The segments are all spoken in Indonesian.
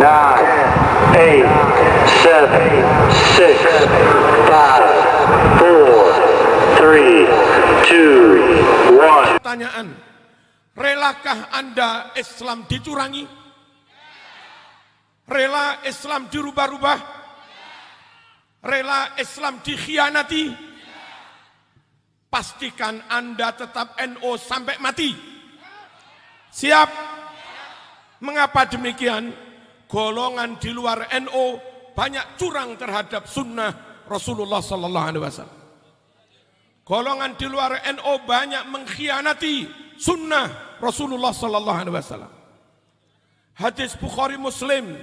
8, 7, 6, 5, 4, 3, 2, 1. Pertanyaan, relakah Anda Islam dicurangi? Rela Islam dirubah-rubah? Rela Islam dikhianati? Pastikan Anda tetap NU sampai mati. Siap? Mengapa demikian? Golongan di luar NU banyak curang terhadap sunnah Rasulullah Sallallahu Alaihi Wasallam. Golongan di luar NU banyak mengkhianati sunnah Rasulullah Sallallahu Alaihi Wasallam. Hadis Bukhari Muslim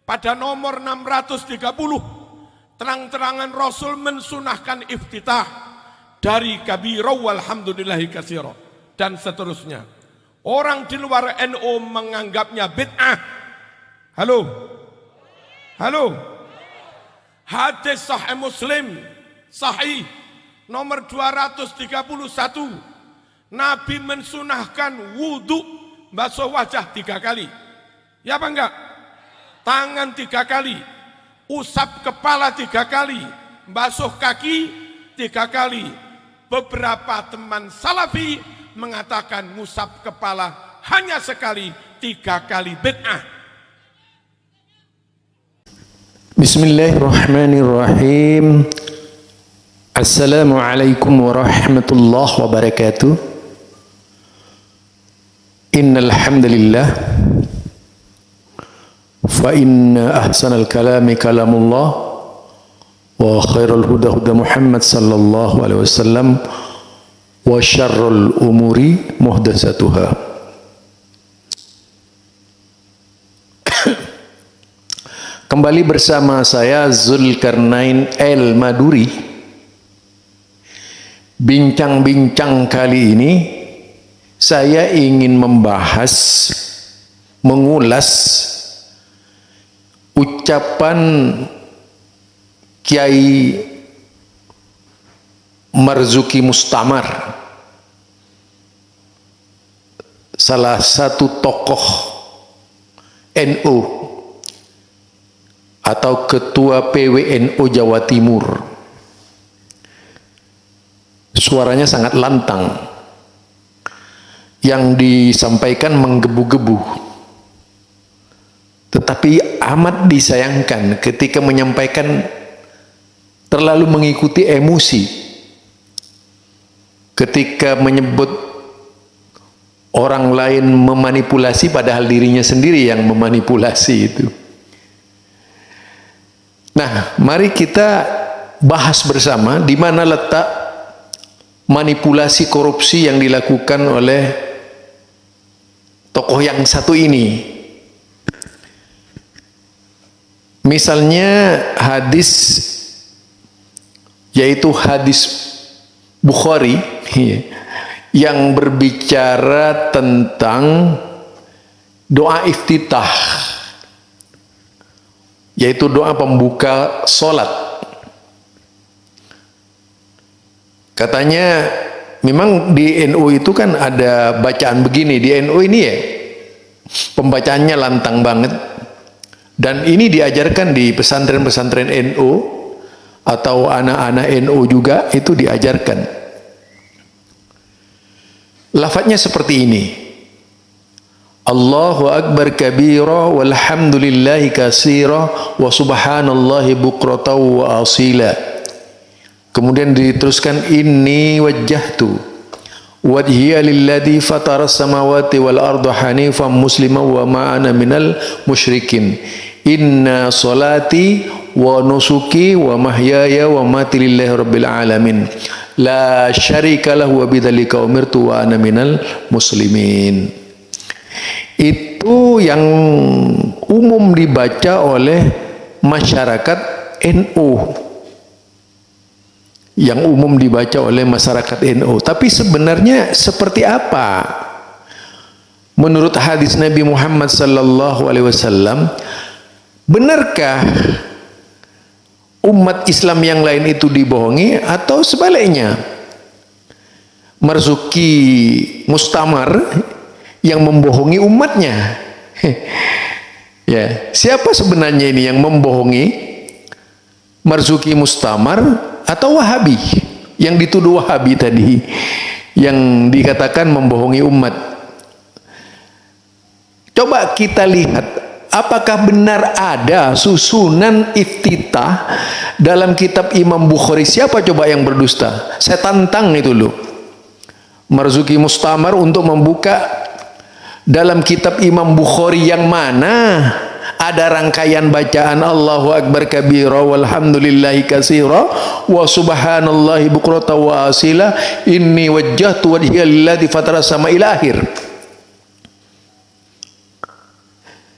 pada nomor 630, terang-terangan Rasul mensunahkan iftitah dari kabirah walhamdulillahi katsira dan seterusnya. Orang di luar NU menganggapnya bid'ah. Halo? Hadis Sahih Muslim, sahih nomor 231, Nabi mensunahkan wudhu basuh wajah 3 kali. Ya apa enggak? Tangan 3 kali, usap kepala 3 kali, basuh kaki 3 kali. Beberapa teman salafi mengatakan ngusap kepala hanya sekali, 3 kali bid'ah. Bismillahirrahmanirrahim. Assalamualaikum warahmatullahi wabarakatuh. Innal hamdalillah fa inna ahsanal kalami kalamullah wa khairul huda huda Muhammad sallallahu alaihi wasallam wa syarrul umuri muhdatsatuha. Kembali bersama saya Zulkarnain El-Maduri. Bincang-bincang kali ini saya ingin membahas, mengulas ucapan Kiai Marzuki Mustamar, salah satu tokoh NU atau ketua PWNU Jawa Timur. Suaranya sangat lantang, yang disampaikan menggebu-gebu, tetapi amat disayangkan ketika menyampaikan terlalu mengikuti emosi, ketika menyebut orang lain memanipulasi padahal dirinya sendiri yang memanipulasi itu. Nah, mari kita bahas bersama di mana letak manipulasi korupsi yang dilakukan oleh tokoh yang satu ini. Misalnya hadis, yaitu hadis Bukhari yang berbicara tentang doa iftitah, yaitu doa pembuka sholat. Katanya memang di NU itu kan ada bacaan begini. Di NU ini ya pembacaannya lantang banget, dan ini diajarkan di pesantren-pesantren NU atau anak-anak NU juga itu diajarkan. Lafadznya seperti ini: Allahu akbar kabira walhamdulillahi katsira wa subhanallahi bukratan wa asila. Kemudian diteruskan, inni wajjahtu wajhiya lilladzi fatara samawati wal arda hanifan musliman wa ma ana minal musyrikin. Inna salati wa nusuki wa mahyaya wa mati lillahi rabbil alamin. La syarika lahu wa bidzalika umirtu wa ana minal muslimin. Itu yang umum dibaca oleh masyarakat NU, yang umum dibaca oleh masyarakat NU. Tapi sebenarnya seperti apa menurut hadis Nabi Muhammad sallallahu alaihi wasallam? Benarkah umat Islam yang lain itu dibohongi atau sebaliknya? Marzuki Mustamar yang membohongi umatnya. Ya, siapa sebenarnya ini yang membohongi? Marzuki Mustamar atau Wahabi? Yang dituduh Wahabi tadi, yang dikatakan membohongi umat. Coba kita lihat, apakah benar ada susunan iftitah dalam kitab Imam Bukhari? Siapa coba yang berdusta? Saya tantang itu loh, Marzuki Mustamar untuk membuka dalam kitab Imam Bukhari yang mana ada rangkaian bacaan Allahu Akbar kabira walhamdulillahi katsira wa subhanallahi bukratan wa asila inni wajjahtu wajhiya lilladzi fatara sama ila akhir.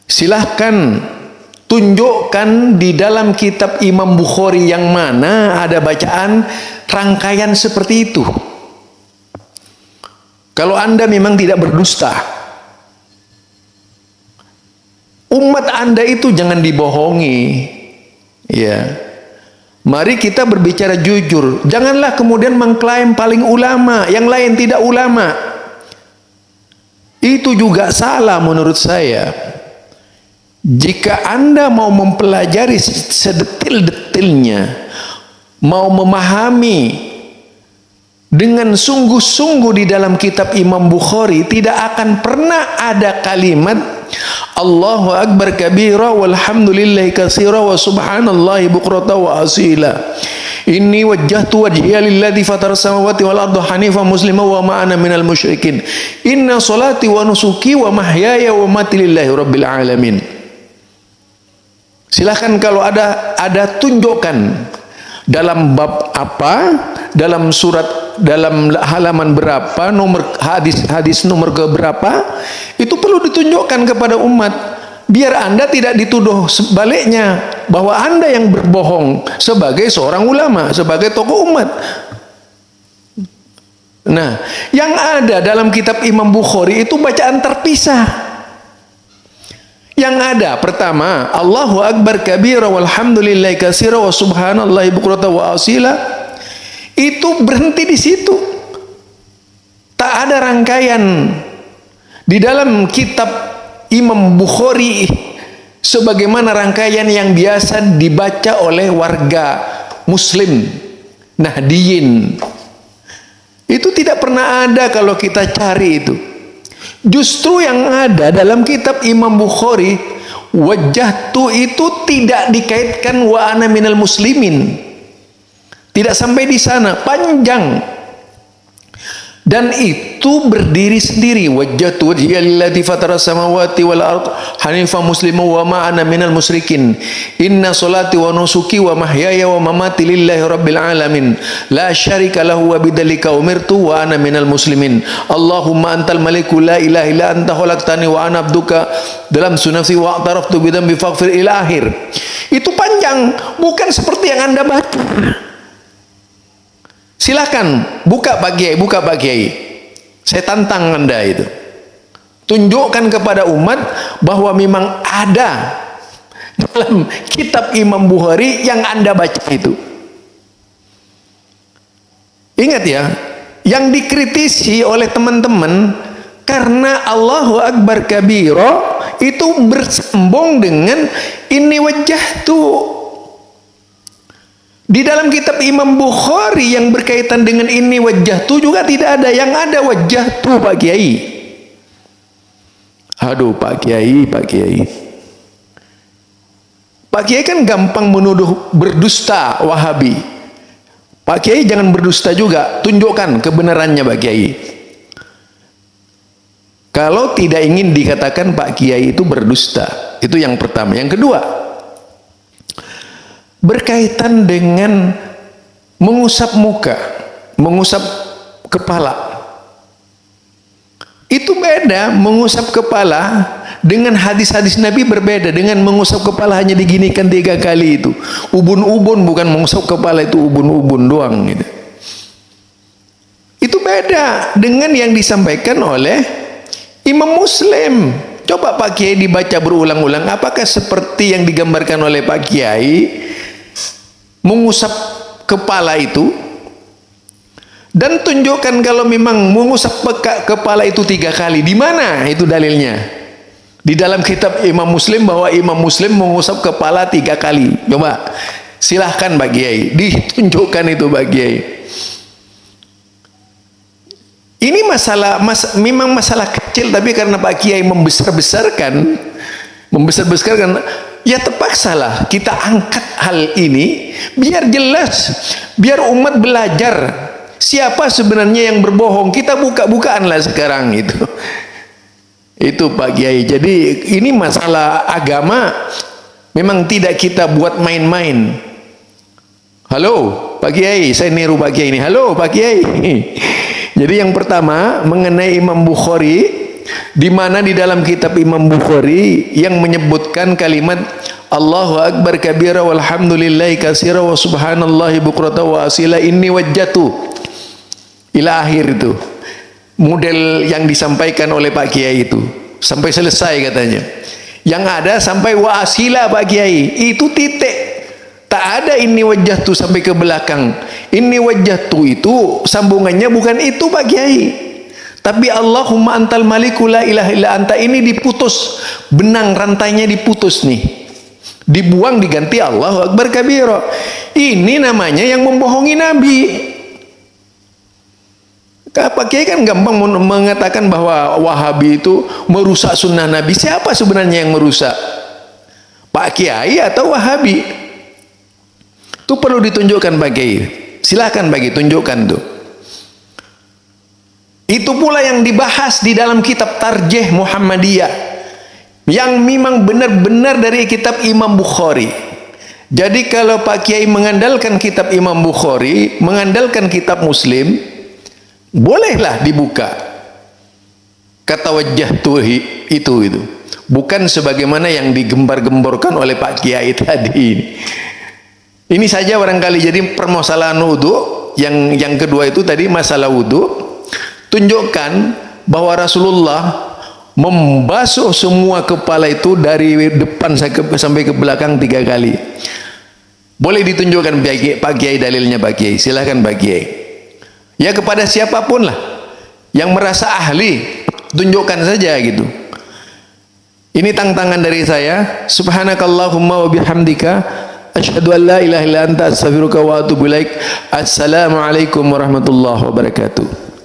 Silahkan tunjukkan di dalam kitab Imam Bukhari yang mana ada bacaan rangkaian seperti itu. Kalau Anda memang tidak berdusta, umat Anda itu jangan dibohongi. Ya, mari kita berbicara jujur. Janganlah kemudian mengklaim paling ulama, yang lain tidak ulama. Itu juga salah menurut saya. Jika Anda mau mempelajari sedetil-detilnya, mau memahami dengan sungguh-sungguh di dalam kitab Imam Bukhari, tidak akan pernah ada kalimat Allahu Akbar kabira walhamdulillahi katsira wa subhanallahi bukratan wa asila. Inni wajjahtu wajhiya lilladzi fatara samawati wal arda hanifan musliman wa ma ana minal musyrikin. Inna salati wa nusuki wa mahyaya wa mamati lillahi rabbil alamin. Silahkan kalau ada tunjukkan dalam bab apa, dalam surat, dalam halaman berapa, nomor hadis nomor ke berapa, itu perlu ditunjukkan kepada umat, biar Anda tidak dituduh sebaliknya bahwa Anda yang berbohong sebagai seorang ulama, sebagai tokoh umat. Nah, yang ada dalam kitab Imam Bukhari itu bacaan terpisah. Yang ada pertama Allahu Akbar kabira walhamdulillahi katsira wa subhanallahi bukratan wa asila, itu berhenti di situ. Tak ada rangkaian di dalam kitab Imam Bukhari sebagaimana rangkaian yang biasa dibaca oleh warga muslim Nahdiyin. Itu tidak pernah ada kalau kita cari itu. Justru yang ada dalam kitab Imam Bukhari, wajjahtu itu tidak dikaitkan wa ana minal muslimin. Tidak sampai di sana, panjang. Dan itu berdiri sendiri. Wajjahtu wajhiya lilladzi fatara samawati wal ardh hanifan musliman wa ma ana minal musyrikin. Inna salati wa nusuki wa mahyaya wa mamati lillahi rabbil alamin. La syarika lahu wa bidzalika umirtu wa ana minal muslimin. Allahumma antal maliku la ilaha illa anta khalaqtani wa ana abduka dalam sunafsi wa a'taraftu bidzambi faghfir ila akhir. Itu panjang, bukan seperti yang Anda baca. Silakan buka Pak Kiai, saya tantang Anda itu. Tunjukkan kepada umat bahwa memang ada dalam kitab Imam Bukhari yang Anda baca itu. Ingat ya, yang dikritisi oleh teman-teman karena Allahu Akbar kabira itu bersambung dengan ini wajjahtu. Di dalam kitab Imam Bukhari yang berkaitan dengan ini wajjahtu juga tidak ada. Yang ada wajjahtu Pak Kiai. Aduh Pak Kiai. Pak Kiai kan gampang menuduh berdusta Wahabi. Pak Kiai jangan berdusta juga. Tunjukkan kebenarannya Pak Kiai. Kalau tidak ingin dikatakan Pak Kiai itu berdusta. Itu yang pertama. Yang kedua, berkaitan dengan mengusap muka, mengusap kepala. Itu beda, mengusap kepala dengan hadis-hadis Nabi berbeda dengan mengusap kepala hanya diginikan 3 kali itu. Ubun-ubun, bukan mengusap kepala itu ubun-ubun doang gitu. Itu beda dengan yang disampaikan oleh Imam Muslim. Coba Pak Kiai dibaca berulang-ulang, apakah seperti yang digambarkan oleh Pak Kiai mengusap kepala itu? Dan tunjukkan kalau memang mengusap kepala itu 3 kali. Di mana itu dalilnya? Di dalam kitab Imam Muslim bahwa Imam Muslim mengusap kepala 3 kali. Coba silahkan Pak Kiai, ditunjukkan itu Pak Kiai. Ini memang masalah kecil, tapi karena Pak Kiai membesar-besarkan, ya terpaksalah kita angkat hal ini biar jelas, biar umat belajar siapa sebenarnya yang berbohong. Kita buka-bukaanlah sekarang itu. Itu Pak Kiai. Jadi ini masalah agama memang tidak kita buat main-main. Halo Pak Kiai, saya niru Pak Kiai ini. Halo Pak Kiai. Jadi yang pertama mengenai Imam Bukhari, di mana di dalam kitab Imam Bukhari yang menyebutkan kalimat Allahu Akbar kabira walhamdulillahi katsira wa subhanallahi bukrata wa asila inni wajjatu ila akhir itu. Model yang disampaikan oleh Pak Kiai itu sampai selesai katanya. Yang ada sampai wa asila Pak Kiai, itu titik. Tak ada ini wajjahtu sampai ke belakang. Ini wajjahtu itu sambungannya bukan itu Pak Kiai. Tapi Allahumma antal maliku la ilaha illa anta ini diputus, benang rantainya diputus nih. Dibuang diganti Allahu Akbar kabira. Ini namanya yang membohongi Nabi. Pak Kiai kan gampang mengatakan bahwa Wahabi itu merusak sunnah Nabi. Siapa sebenarnya yang merusak? Pak Kiai atau Wahabi? Itu perlu ditunjukkan Pak Kiai. Silahkan bagi tunjukkan tuh. Itu pula yang dibahas di dalam kitab Tarjih Muhammadiyah, yang memang benar-benar dari kitab Imam Bukhari. Jadi kalau Pak Kiai mengandalkan kitab Imam Bukhari, mengandalkan kitab Muslim, bolehlah dibuka kata wajah tuhi itu bukan sebagaimana yang digembar-gemborkan oleh Pak Kiai tadi. Ini saja barangkali. Jadi permasalahan wudu yang kedua itu tadi masalah wudu, tunjukkan bahwa Rasulullah membasuh semua kepala itu dari depan sampai ke belakang 3 kali. Boleh ditunjukkan Pak Kiai dalilnya Pak Kiai, silahkan Pak Kiai. Ya kepada siapapun lah yang merasa ahli, tunjukkan saja gitu. Ini tantangan dari saya. Subhanakallahumma wa bihamdika asyhadu an la ilaha illa anta astaghfiruka wa atubu ilaik. Assalamualaikum warahmatullahi wabarakatuh.